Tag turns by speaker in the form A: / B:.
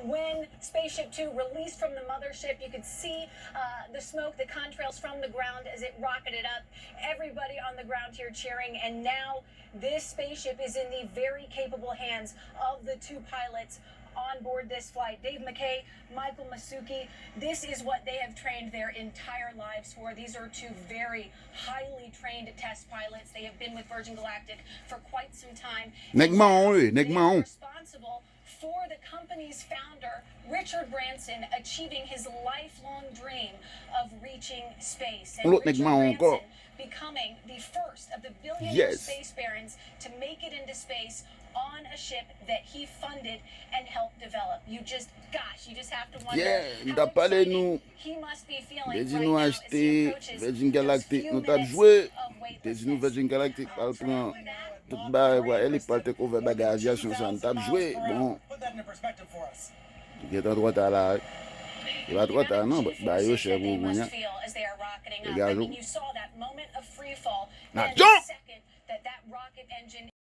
A: when Spaceship 2 released from the mothership. You could see the smoke, the contrails from the ground as it rocketed up. Everybody on the ground here cheering, and now this spaceship is in the very capable hands of the two pilots on board this flight. Dave McKay, Michael Masuki, this is what they have trained their entire lives for. These are two very highly trained test pilots. They have been with Virgin Galactic for quite some time. They are responsible for the company's founder, Richard Branson, achieving his lifelong dream of reaching space. And Richard Branson becoming the first of the billionaire space barons to make it into space on a ship that he funded and helped develop. You just have to wonder how excited he must be feeling right now as he approaches
B: Virgin Galactic,
A: few
B: nous
A: minutes
B: joué.
A: of
B: Nous
A: weightlessness.
B: Virgin Galactic, elle prend tout bas, elle est pas take over bagage, ça ne tape joué. Bon, il est en droit à la. Il va droit à non, bah, il est cher pour vous. Les gars,
A: you saw that moment of free fall.
B: now jump!